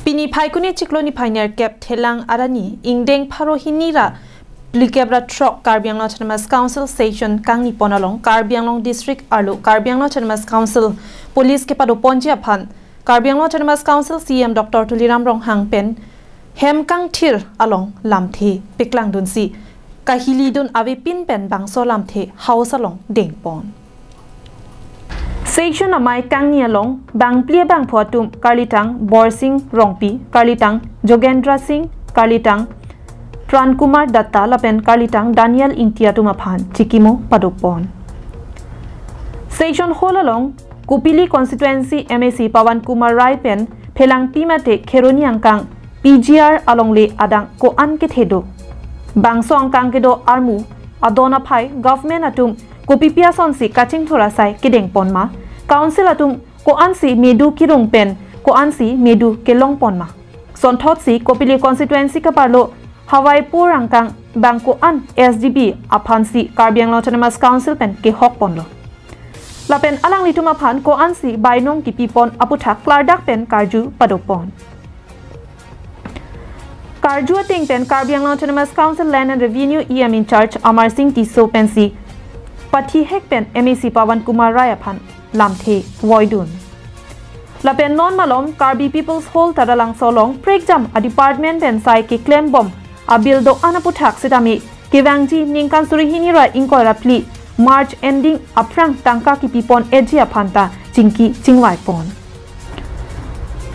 Bini Paikuni Chikloni Pioneer Cap Telang Arani, Ingdeng Parohinira, Blikebra Trok, Karbiang Autonomous Council Station, Kangi Ponalong, Karbiang District Arlo, Karbiang Autonomous Council, Police Kepado Ponjiapan, Karbiang Autonomous Council CM Dr. Tuliram Rong Hang Pen, Hem Kang Tir along Lamte, Piklang Dunsi, Kahili Dun Ave Pin Pen Bangso Lamte, House along Deng Pon. Section amai Kangi along, Bang Plia Bang Potum, Karlitang, Borsing Rongpi, Karlitang, Jogendra Singh, Karlitang, Pran Kumar Datta Lapen Karlitang, Daniel Intiatumapan, Chikimo Padopon. Section Hall along, Kupili Constituency MAC Pawan Kumar Rai Pen, Pelang Timate Keroni Angkang, PGR along Le Adang Ko Ankethedo. Bangso Angkang Kedo Armu, Adona Pai, Government Atum, Kopipia Sonsi Kaching Thorasai Kideng Ponma, Council Atum Ko Ansi Medu Kirung Pen, Ko Ansi Medu Kelong Ponma. Son Thotsi Kopili Constituency Kaparlo, Hawaii Purangkang, Bangko An SDB Apansi Karbiang Autonomous Council Pen Ke Hok Ponlo. Lapen Alang Litumapan Ko Ansi Bainong Kipipon Aputak Klardak Pen Karju Padopon. Karju Ting Pen Karbiang Autonomous Council Land and Revenue EM in charge Amar Singh Tiso Pensi Pati Hekpen MAC Pawan Kumar Rayapan Lamte Voidun Lapen Non Malom Karbi People's Whole Tadalang Solong Prekjam a department and Sai Ke Claim Bomb a Bildo Anaputak Sidami Kivangji Ninkan Surihinira Inkora Pli March ending Aprang Tangka Kipipon Edgia Panta Chinki Chingwai Pon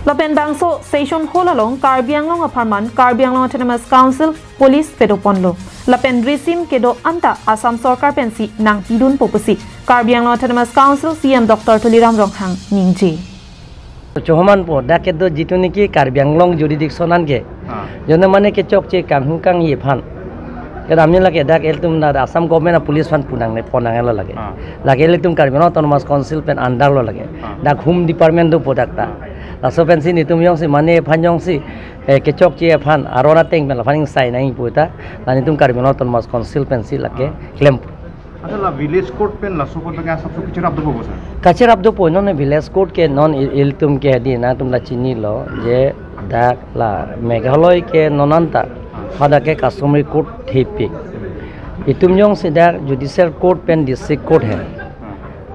Lapen Bangso Station Hall along Karbiang Long Apartment Karbiang Long Autonomous Council Police Pedoponlo Lapen Risim Kedo Anta Assam Sorkar Pensi Nang Pidun Popusi Karbiang Long Autonomous Council CM Dr. Tuliram Ronghang Ningji Chohaman po daket do jitu niki Karbiang Long jurisdictionan ke jone mane ke chok che kang kang ye phan ke ramni lage dak el tum na Assam government police fan punang ne ponang lo lage lage el tum Karbiang Autonomous Council pen under lo lage dak home department do podakta laso pensi ni tum yong si mane phan yong si ke chok che phan arona teng pen phaning sai nai puta lani tum Karbiang Autonomous Council pensi lage claim अच्छा village court पे लसो court पे सब कचरा अब दो बोसा कचरा अब दो पो नॉन विलेज कोर्ट के नॉन इल तुम के दी ना तुम ला चिनी लो जे दाक ला मेघालय के नॉनंता फादा के कस्टमरी कोर्ट थेपी इतुम योंग से दाक जुडिशियल कोर्ट पेन डिस्ट्रिक्ट कोर्ट है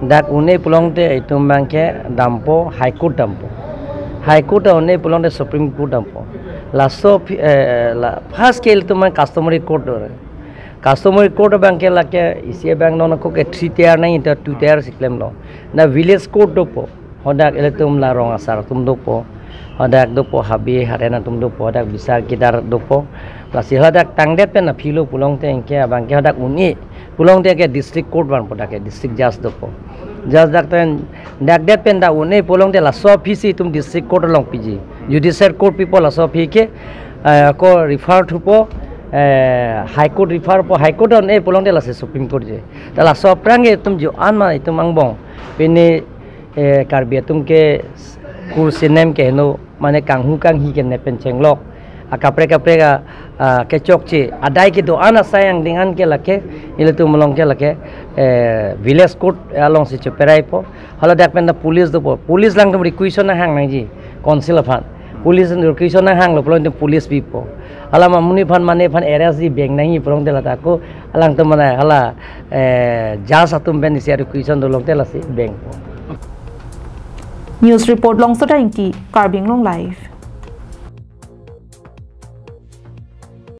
दाक उन्हें पुलोंगते इतुम बैंक के डंपो हाई कोर्ट उन्हें पुलोंगते सुप्रीम कोर्ट डंपो लासो फर्स्ट के तुम customary court Customary court bank ke lake isi bank non ko ke 3 tier nahi ta 2 tier siklem lo na village court dopo hodak eletum la rong asar tum dopo hodak dopo habi harena tum dopo hodak bisa kidar dopo lasi hodak tangdet pen na philo pulong te enke bank ke hodak uni pulong te ke district court ban poda ke district judge dopo judge dak ten dak det pen da uni pulong te la so phisi tum district court long piji judicial court people la so phi ke ko refer to po High Court refer po High Court on pulong de la Supreme Court je tala so prange tum jo anma itum angbong pene Karbi tum ke kursi nem ke no mane kang hi ke ne pen chenglok akapre ga ke chok che adai ke do ana sayang dengan ke lake ile tum long ke lake village court along se choperai po hala dak pen da police do po police lang tum requisition na hang nai ji council fan police requisition na hang lo polong police people Alama muni fan mane fan RSD bank nahi prong de lata ko alang to mana hala jasa tum ben isi requisition do long te la si bank News report long so ta inki Karbiang Long live